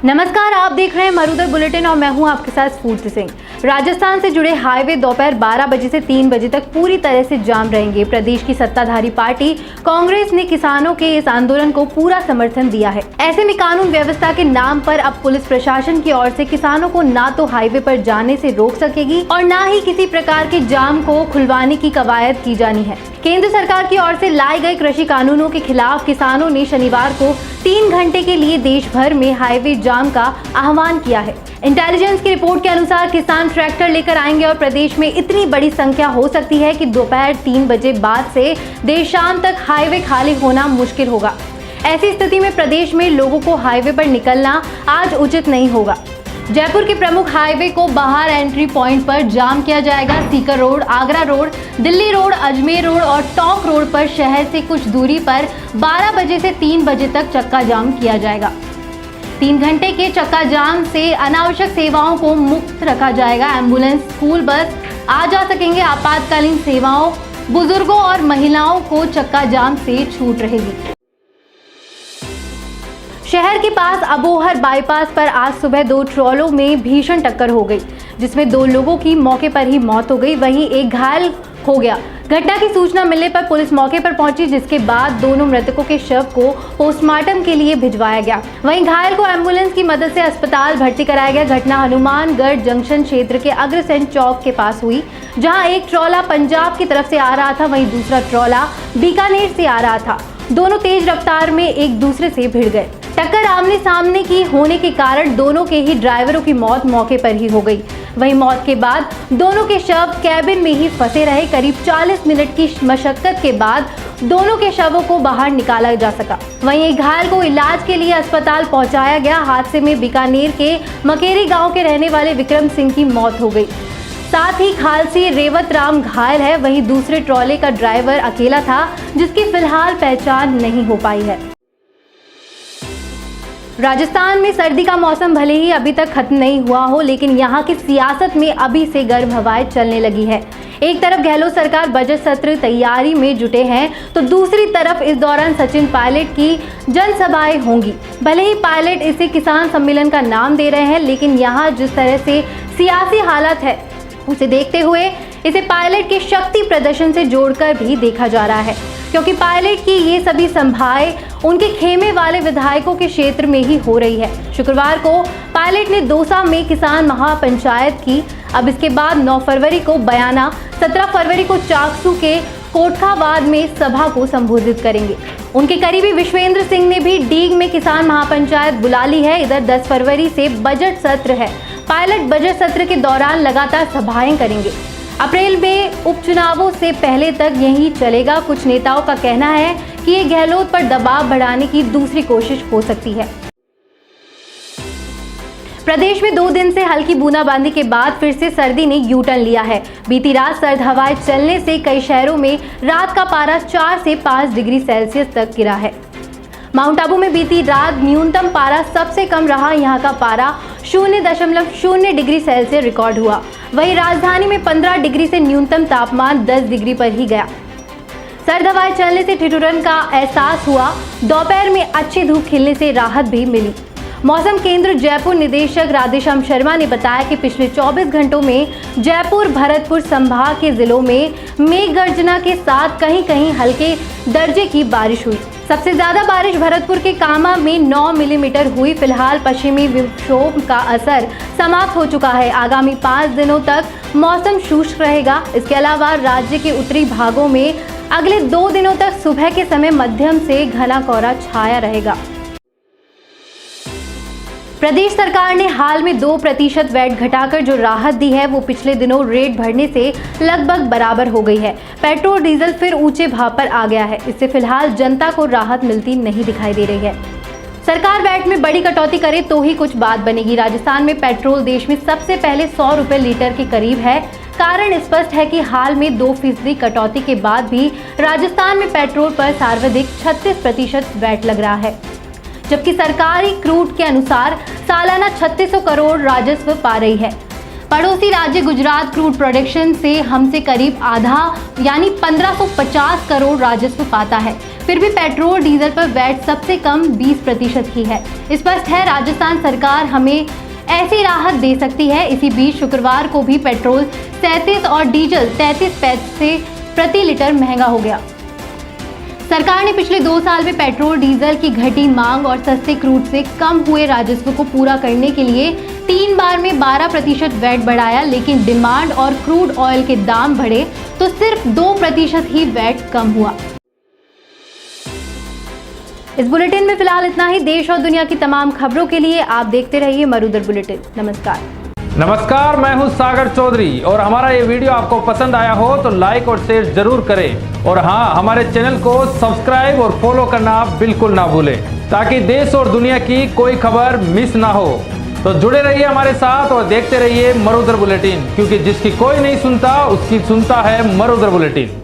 नमस्कार, आप देख रहे हैं मरुधर बुलेटिन और मैं हूं आपके साथ स्फूर्ति सिंह। राजस्थान से जुड़े हाईवे दोपहर 12 बजे से 3 बजे तक पूरी तरह से जाम रहेंगे। प्रदेश की सत्ताधारी पार्टी कांग्रेस ने किसानों के इस आंदोलन को पूरा समर्थन दिया है। ऐसे में कानून व्यवस्था के नाम पर अब पुलिस प्रशासन की ओर से किसानों को ना तो हाईवे पर जाने से रोक सकेगी और न ही किसी प्रकार के जाम को खुलवाने की कवायद की जानी है। केंद्र सरकार की ओर से लाए गए कृषि कानूनों के खिलाफ किसानों ने शनिवार को 3 घंटे के लिए देश भर में हाईवे जाम का आह्वान किया है। इंटेलिजेंस की रिपोर्ट के अनुसार किसान ट्रैक्टर लेकर आएंगे और प्रदेश में इतनी बड़ी संख्या हो सकती है कि दोपहर 3 बजे बाद से देर शाम तक हाईवे खाली होना मुश्किल होगा। ऐसी स्थिति में प्रदेश में लोगों को हाईवे पर निकलना आज उचित नहीं होगा। जयपुर के प्रमुख हाईवे को बाहर एंट्री पॉइंट पर जाम किया जाएगा। Sikar road, Agra road, Delhi road, Ajmer road और टोंक रोड पर शहर से कुछ दूरी पर 12 बजे से 3 बजे तक चक्का जाम किया जाएगा। 3 घंटे के चक्का जाम से अनावश्यक सेवाओं को मुक्त रखा जाएगा। एम्बुलेंस, स्कूल बस आ जा सकेंगे। आपातकालीन सेवाओं, बुजुर्गों और महिलाओं को चक्का जाम से छूट रहेगी। शहर के पास अबोहर बाईपास पर आज सुबह 2 ट्रॉलों में भीषण टक्कर हो गई, जिसमें 2 लोगों की मौके पर ही मौत हो गई, वहीं एक घायल हो गया। घटना की सूचना मिलने पर पुलिस मौके पर पहुंची, जिसके बाद दोनों मृतकों के शव को पोस्टमार्टम के लिए भिजवाया गया। वहीं घायल को एम्बुलेंस की मदद से अस्पताल भर्ती कराया गया। घटना हनुमानगढ़ जंक्शन क्षेत्र के अग्रसेन चौक के पास हुई, जहां एक ट्रॉला पंजाब की तरफ से आ रहा था, वहीं दूसरा ट्रॉला बीकानेर से आ रहा था। दोनों तेज रफ्तार में एक दूसरे से भिड़ गए। टक्कर आमने सामने की होने के कारण दोनों के ही ड्राइवरों की मौत मौके पर ही हो गई। वहीं मौत के बाद दोनों के शव कैबिन में ही फंसे रहे। करीब 40 मिनट की मशक्कत के बाद दोनों के शवों को बाहर निकाला जा सका। वहीं एक घायल को इलाज के लिए अस्पताल पहुंचाया गया। हादसे में बीकानेर के मकेरी गांव के रहने वाले विक्रम सिंह की मौत हो गई। साथ ही खालसी रेवत राम घायल है। वहीं दूसरे ट्रॉले का ड्राइवर अकेला था, जिसकी फिलहाल पहचान नहीं हो पाई है। राजस्थान में सर्दी का मौसम भले ही अभी तक खत्म नहीं हुआ हो, लेकिन यहाँ की सियासत में अभी से गर्म हवाएं चलने लगी है। एक तरफ गहलोत सरकार बजट सत्र तैयारी में जुटे हैं, तो दूसरी तरफ इस दौरान सचिन पायलट की जनसभाएं होंगी। भले ही पायलट इसे किसान सम्मेलन का नाम दे रहे हैं, लेकिन यहाँ जिस तरह से सियासी हालत है, उसे देखते हुए इसे पायलट के शक्ति प्रदर्शन से जोड़कर भी देखा जा रहा है, क्योंकि पायलट की ये सभी संभाएं उनके खेमे वाले विधायकों के क्षेत्र में ही हो रही है। शुक्रवार को पायलट ने दौसा में किसान महापंचायत की। अब इसके बाद 9 फरवरी को बयाना, 17 फरवरी को चाकसू के कोटखावाद में सभा को संबोधित करेंगे। उनके करीबी विश्वेंद्र सिंह ने भी डीग में किसान महापंचायत बुला ली है। इधर 10 फरवरी से बजट सत्र है। पायलट बजट सत्र के दौरान लगातार सभाएं करेंगे। अप्रैल में उपचुनावों से पहले तक यही चलेगा। कुछ नेताओं का कहना है कि ये गहलोत पर दबाव बढ़ाने की दूसरी कोशिश हो सकती है। प्रदेश में 2 दिन से हल्की बूंदाबांदी के बाद फिर से सर्दी ने यू टर्न लिया है। बीती रात सर्द हवाएं चलने से कई शहरों में रात का पारा 4 से 5 डिग्री सेल्सियस तक गिरा है। माउंट आबू में बीती रात न्यूनतम पारा सबसे कम रहा। यहाँ का पारा 0.0 डिग्री सेल्सियस रिकॉर्ड हुआ। वहीं राजधानी में 15 डिग्री से न्यूनतम तापमान 10 डिग्री पर ही गया। सर्द हवाएं चलने से ठिठुरन का एहसास हुआ। दोपहर में अच्छी धूप खिलने से राहत भी मिली। मौसम केंद्र जयपुर निदेशक राधेश्याम शर्मा ने बताया कि पिछले 24 घंटों में जयपुर, भरतपुर संभाग के जिलों में मेघ गर्जना के साथ कहीं कहीं हल्के दर्जे की बारिश हुई। सबसे ज्यादा बारिश भरतपुर के कामा में 9 मिलीमीटर हुई। फिलहाल पश्चिमी विक्षोभ का असर समाप्त हो चुका है। आगामी 5 दिनों तक मौसम शुष्क रहेगा। इसके अलावा राज्य के उत्तरी भागों में अगले 2 दिनों तक सुबह के समय मध्यम से घना कोहरा छाया रहेगा। प्रदेश सरकार ने हाल में 2% वैट घटाकर जो राहत दी है, वो पिछले दिनों रेट बढ़ने से लगभग बराबर हो गई है। पेट्रोल डीजल फिर ऊंचे भाव पर आ गया है। इससे फिलहाल जनता को राहत मिलती नहीं दिखाई दे रही है। सरकार वैट में बड़ी कटौती करे तो ही कुछ बात बनेगी। राजस्थान में पेट्रोल देश में सबसे पहले 100 रुपए लीटर के करीब है। कारण स्पष्ट है कि हाल में 2% कटौती के बाद भी राजस्थान में पेट्रोल पर सर्वाधिक 36% वैट लग रहा है, जबकि सरकारी क्रूड के अनुसार सालाना 3600 करोड़ राजस्व पा रही है। पड़ोसी राज्य गुजरात क्रूड प्रोडक्शन से हमसे करीब आधा यानी 1550 करोड़ राजस्व पाता है। फिर भी पेट्रोल डीजल पर वैट सबसे कम 20% ही है। स्पष्ट है राजस्थान सरकार हमें ऐसी राहत दे सकती है। इसी बीच शुक्रवार को भी पेट्रोल 37 और डीजल 33 पैसे प्रति लीटर महंगा हो गया। सरकार ने पिछले 2 साल में पेट्रोल डीजल की घटी मांग और सस्ते क्रूड से कम हुए राजस्व को पूरा करने के लिए 3 बार में 12% वैट बढ़ाया, लेकिन डिमांड और क्रूड ऑयल के दाम बढ़े तो सिर्फ 2% ही वैट कम हुआ। इस बुलेटिन में फिलहाल इतना ही। देश और दुनिया की तमाम खबरों के लिए आप देखते रहिए मरुधर बुलेटिन। नमस्कार, मैं हूं सागर चौधरी और हमारा ये वीडियो आपको पसंद आया हो तो लाइक और शेयर जरूर करें और हाँ, हमारे चैनल को सब्सक्राइब और फॉलो करना बिल्कुल ना भूलें ताकि देश और दुनिया की कोई खबर मिस ना हो। तो जुड़े रहिए हमारे साथ और देखते रहिए मरुधर बुलेटिन, क्योंकि जिसकी कोई नहीं सुनता उसकी सुनता है मरुधर बुलेटिन।